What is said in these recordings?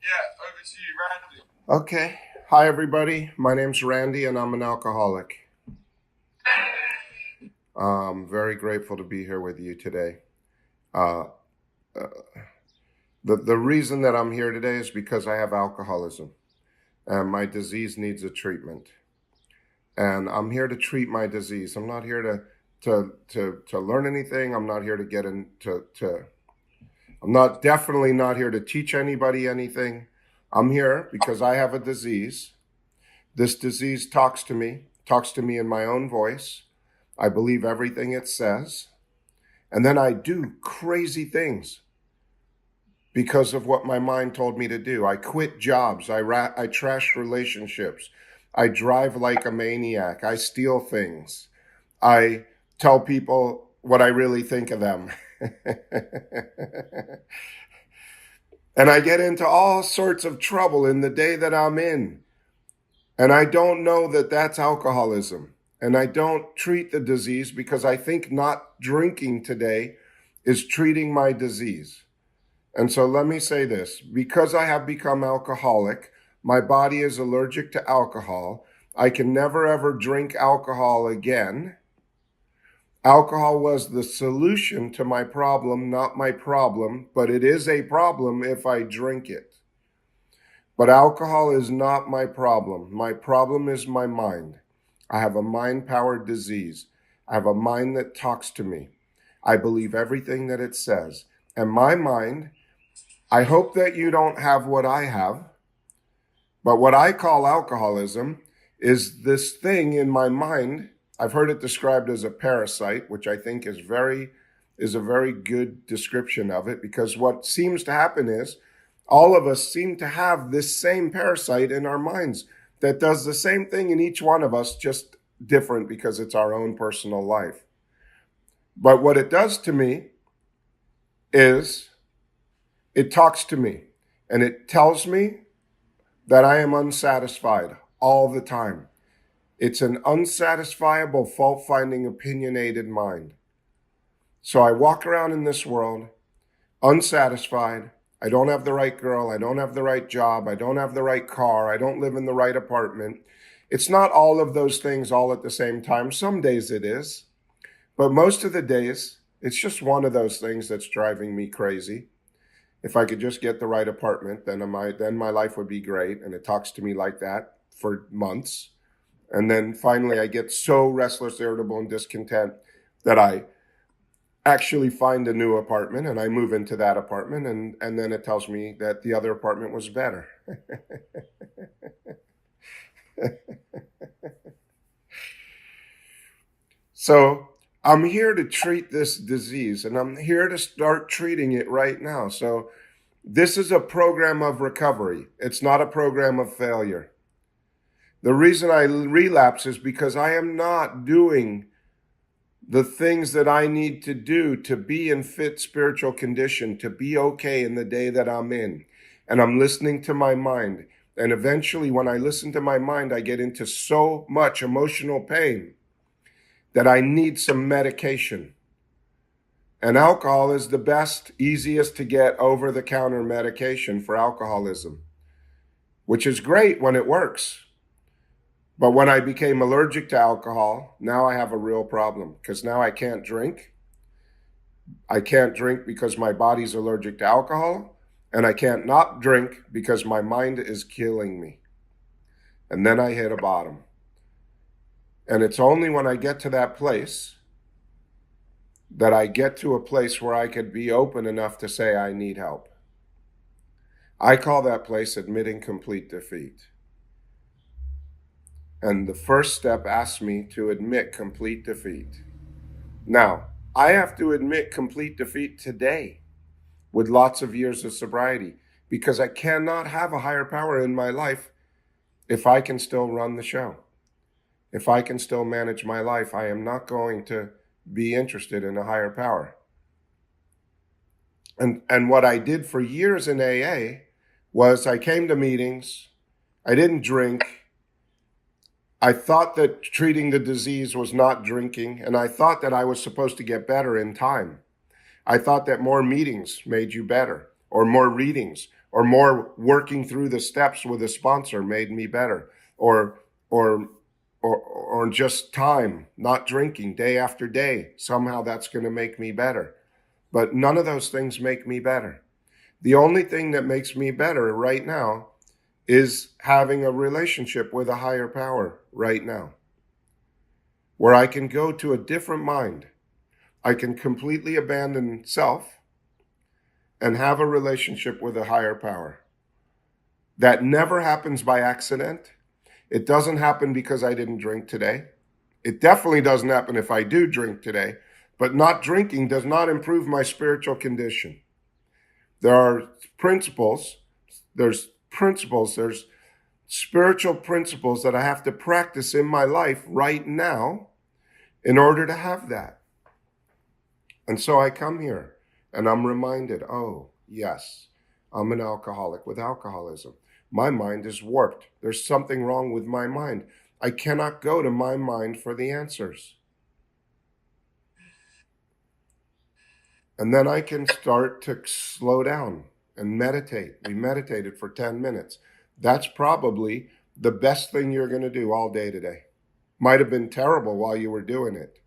Yeah, over to you, Randy. Okay. Hi, everybody. My name's Randy, and I'm an alcoholic. I'm very grateful to be here with you today. Uh, uh, the reason that I'm here today is because I have alcoholism, and my disease needs a treatment. And I'm here to treat my disease. I'm not here to learn anything. I'm not here to get into to. I'm not definitely not here to teach anybody anything. I'm here because I have a disease. This disease talks to me in my own voice. I believe everything it says. And then I do crazy things because of what my mind told me to do. I quit jobs. I trash relationships. I drive like a maniac. I steal things. I tell people what I really think of them. And I get into all sorts of trouble in the day that I'm in. And I don't know that that's alcoholism. And I don't treat the disease because I think not drinking today is treating my disease. And so let me say this, because I have become alcoholic, my body is allergic to alcohol. I can never ever drink alcohol again. Alcohol was the solution to my problem, not my problem, but it is a problem if I drink it. But alcohol is not my problem. My problem is my mind. I have a mind powered disease. I have a mind that talks to me. I believe everything that it says. And my mind, I hope that you don't have what I have, but what I call alcoholism is this thing in my mind. I've heard it described as a parasite, which I think is a very good description of it, because what seems to happen is all of us seem to have this same parasite in our minds that does the same thing in each one of us, just different because it's our own personal life. But what it does to me is it talks to me and it tells me that I am unsatisfied all the time. It's an unsatisfiable, fault finding, opinionated mind. So I walk around in this world unsatisfied. I don't have the right girl. I don't have the right job. I don't have the right car. I don't live in the right apartment. It's not all of those things all at the same time. Some days it is, but most of the days, it's just one of those things that's driving me crazy. If I could just get the right apartment, then my life would be great. And it talks to me like that for months. And then finally, I get so restless, irritable, and discontent that I actually find a new apartment and I move into that apartment, and then it tells me that the other apartment was better. So I'm here to treat this disease and I'm here to start treating it right now. So this is a program of recovery. It's not a program of failure. The reason I relapse is because I am not doing the things that I need to do to be in fit spiritual condition, to be okay in the day that I'm in. And I'm listening to my mind. And eventually, when I listen to my mind, I get into so much emotional pain that I need some medication. And alcohol is the best, easiest to get over the counter medication for alcoholism, which is great when it works. But when I became allergic to alcohol, now I have a real problem because now I can't drink. I can't drink because my body's allergic to alcohol, and I can't not drink because my mind is killing me. And then I hit a bottom. And it's only when I get to that place that I get to a place where I could be open enough to say I need help. I call that place admitting complete defeat. And the first step asks me to admit complete defeat. Now, I have to admit complete defeat today with lots of years of sobriety because I cannot have a higher power in my life if I can still run the show. If I can still manage my life, I am not going to be interested in a higher power. And what I did for years in AA was I came to meetings, I didn't drink. I thought that treating the disease was not drinking, and I thought that I was supposed to get better in time. I thought that more meetings made you better, or more readings, or more working through the steps with a sponsor made me better, or or or just time, not drinking day after day. Somehow that's going to make me better. But none of those things make me better. The only thing that makes me better right now is having a relationship with a higher power right now, where I can go to a different mind. I can completely abandon self and have a relationship with a higher power. That never happens by accident. It doesn't happen because I didn't drink today. It definitely doesn't happen if I do drink today, but not drinking does not improve my spiritual condition. There are principles, there's spiritual principles that I have to practice in my life right now in order to have that. And so I come here and I'm reminded, oh, yes, I'm an alcoholic with alcoholism. My mind is warped. There's something wrong with my mind. I cannot go to my mind for the answers. And then I can start to slow down and meditate. We meditated for 10 minutes. That's probably the best thing you're going to do all day today. Might have been terrible while you were doing it,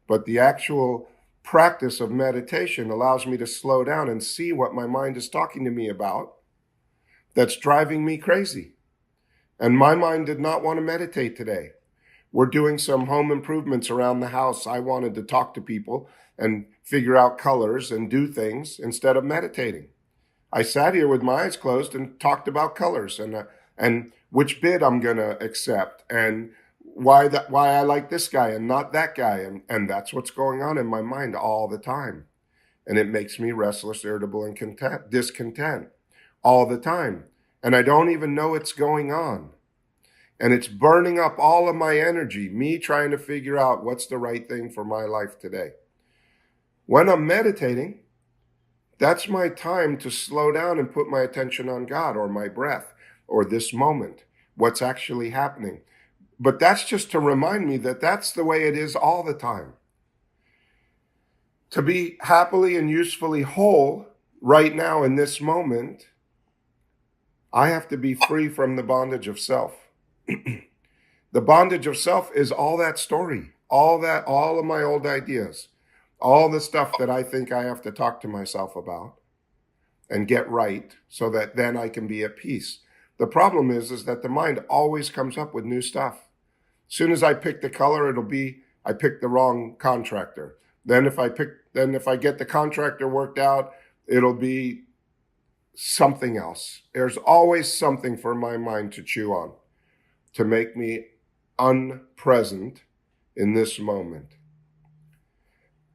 but the actual practice of meditation allows me to slow down and see what my mind is talking to me about that's driving me crazy. And my mind did not want to meditate today. We're doing some home improvements around the house. I wanted to talk to people and figure out colors and do things instead of meditating. I sat here with my eyes closed and talked about colors and which bid I'm going to accept and why I like this guy and not that guy. And that's what's going on in my mind all the time. And it makes me restless, irritable, and discontent all the time. And I don't even know it's going on. And it's burning up all of my energy, me trying to figure out what's the right thing for my life today. When I'm meditating, that's my time to slow down and put my attention on God or my breath or this moment, what's actually happening. But that's just to remind me that that's the way it is all the time. To be happily and usefully whole right now in this moment, I have to be free from the bondage of self. The bondage of self is all that story, all of my old ideas, all the stuff that I think I have to talk to myself about and get right so that then I can be at peace. The problem is that the mind always comes up with new stuff. As soon as I pick the color, it'll be, I picked the wrong contractor. Then if I get the contractor worked out, it'll be something else. There's always something for my mind to chew on, to make me unpresent in this moment.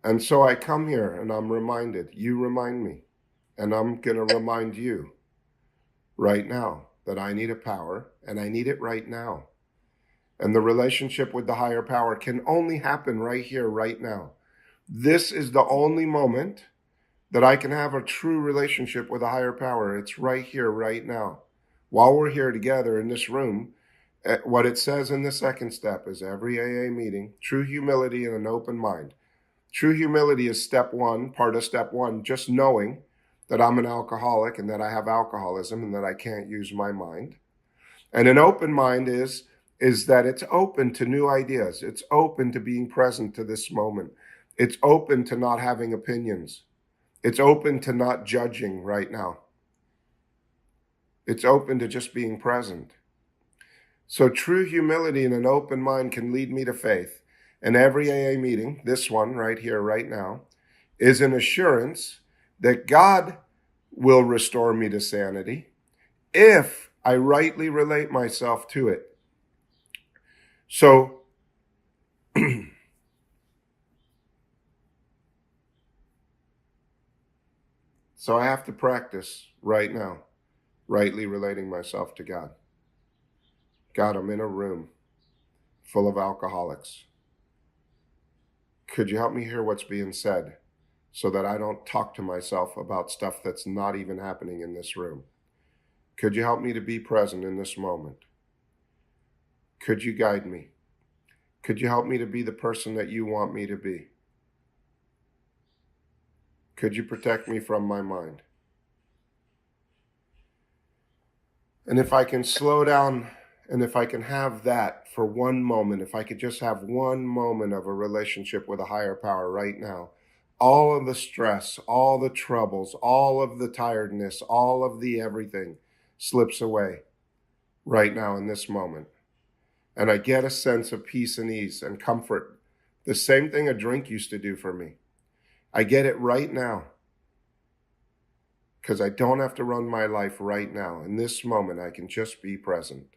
And so I come here and I'm reminded, you remind me, and I'm going to remind you right now that I need a power and I need it right now. And the relationship with the higher power can only happen right here, right now. This is the only moment that I can have a true relationship with a higher power. It's right here, right now. While we're here together in this room, what it says in the second step is every AA meeting, true humility and an open mind. True humility is step one, part of step one, just knowing that I'm an alcoholic and that I have alcoholism and that I can't use my mind. And an open mind is that it's open to new ideas. It's open to being present to this moment. It's open to not having opinions. It's open to not judging right now. It's open to just being present. So true humility and an open mind can lead me to faith. And every AA meeting, this one right here, right now, is an assurance that God will restore me to sanity if I rightly relate myself to it. So, so I have to practice right now, rightly relating myself to God. God, I'm in a room full of alcoholics. Could you help me hear what's being said so that I don't talk to myself about stuff that's not even happening in this room? Could you help me to be present in this moment? Could you guide me? Could you help me to be the person that you want me to be? Could you protect me from my mind? And if I can slow down and if I can have that for one moment, if I could just have one moment of a relationship with a higher power right now, all of the stress, all the troubles, all of the tiredness, all of the everything slips away right now in this moment. And I get a sense of peace and ease and comfort. The same thing a drink used to do for me. I get it right now because I don't have to run my life right now. In this moment, I can just be present.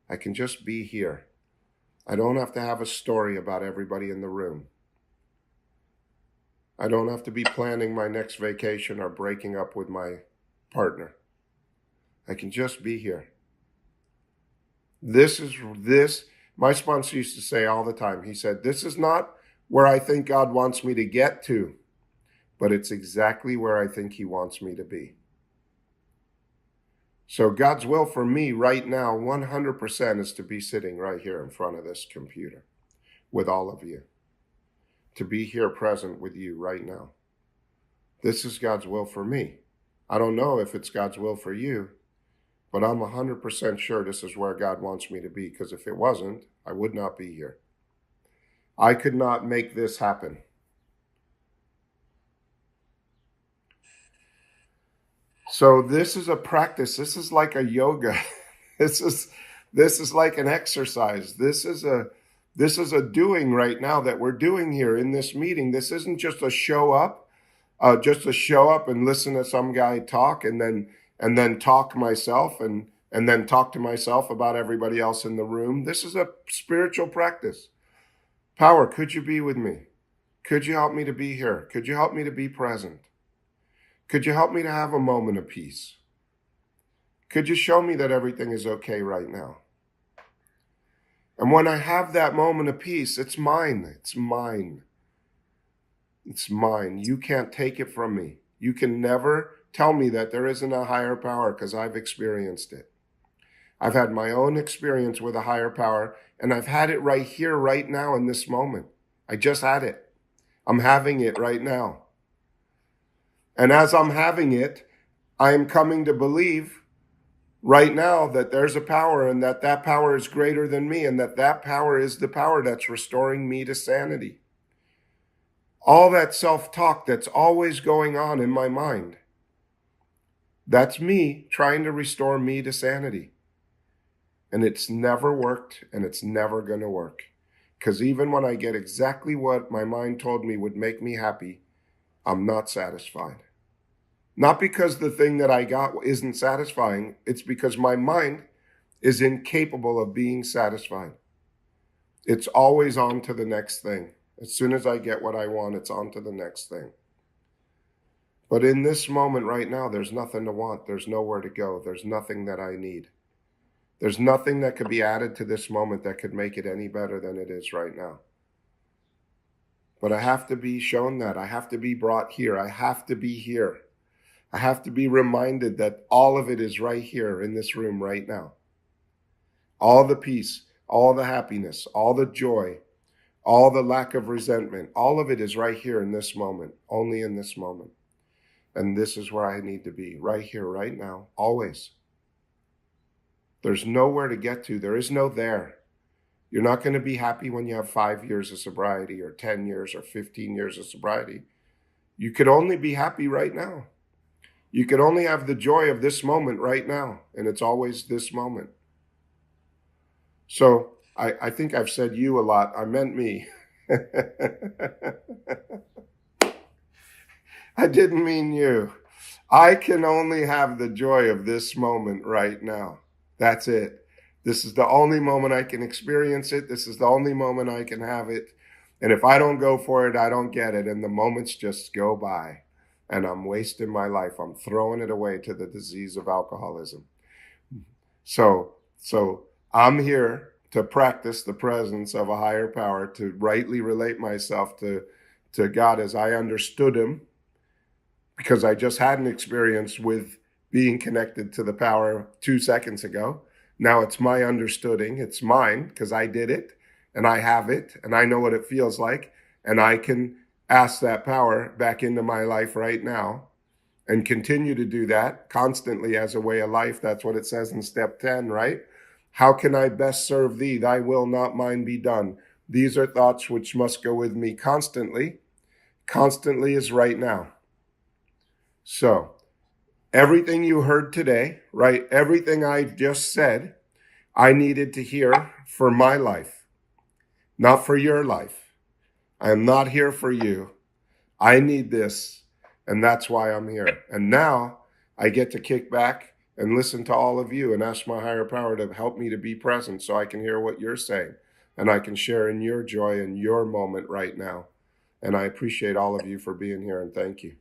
I can just be here. I don't have to have a story about everybody in the room. I don't have to be planning my next vacation or breaking up with my partner. I can just be here. This, my sponsor used to say all the time. He said, this is not where I think God wants me to get to, but it's exactly where I think he wants me to be. So God's will for me right now, 100%, is to be sitting right here in front of this computer with all of you, to be here present with you right now. This is God's will for me. I don't know if it's God's will for you, but I'm 100% sure this is where God wants me to be, because if it wasn't, I would not be here. I could not make this happen. So this is a practice. This is like a yoga. This is like an exercise. This is a doing right now that we're doing here in this meeting. This isn't just a show up and listen to some guy talk and then talk myself and then talk to myself about everybody else in the room. This is a spiritual practice. Power, could you be with me? Could you help me to be here? Could you help me to be present? Could you help me to have a moment of peace? Could you show me that everything is okay right now? And when I have that moment of peace, it's mine. It's mine. It's mine. You can't take it from me. You can never tell me that there isn't a higher power, because I've experienced it. I've had my own experience with a higher power, and I've had it right here, right now, in this moment. I just had it. I'm having it right now. And as I'm having it, I am coming to believe right now that there's a power, and that power is greater than me, and that power is the power that's restoring me to sanity. All that self-talk that's always going on in my mind, that's me trying to restore me to sanity. And it's never worked, and it's never going to work. Because even when I get exactly what my mind told me would make me happy, I'm not satisfied. Not because the thing that I got isn't satisfying. It's because my mind is incapable of being satisfied. It's always on to the next thing. As soon as I get what I want, it's on to the next thing. But in this moment right now, there's nothing to want. There's nowhere to go. There's nothing that I need. There's nothing that could be added to this moment that could make it any better than it is right now. But I have to be shown that. I have to be brought here. I have to be here. I have to be reminded that all of it is right here in this room right now. All the peace, all the happiness, all the joy, all the lack of resentment, all of it is right here in this moment, only in this moment. And this is where I need to be, right here, right now, always. There's nowhere to get to. There is no there. You're not going to be happy when you have 5 years of sobriety or 10 years or 15 years of sobriety. You could only be happy right now. You could only have the joy of this moment right now, and it's always this moment. So I think I've said you a lot. I meant me. I didn't mean you. I can only have the joy of this moment right now. That's it. This is the only moment I can experience it. This is the only moment I can have it. And if I don't go for it, I don't get it. And the moments just go by. And I'm wasting my life. I'm throwing it away to the disease of alcoholism. So I'm here to practice the presence of a higher power, to rightly relate myself to God as I understood him, because I just had an experience with being connected to the power 2 seconds ago. Now it's my understanding. It's mine because I did it and I have it and I know what it feels like, and I can ask that power back into my life right now and continue to do that constantly as a way of life. That's what it says in step 10, right? How can I best serve thee? Thy will, not mine, be done. These are thoughts which must go with me constantly. Constantly is right now. So, everything you heard today, right? Everything I just said, I needed to hear for my life, not for your life. I am not here for you. I need this, and that's why I'm here. And now I get to kick back and listen to all of you and ask my higher power to help me to be present so I can hear what you're saying and I can share in your joy in your moment right now. And I appreciate all of you for being here, and thank you.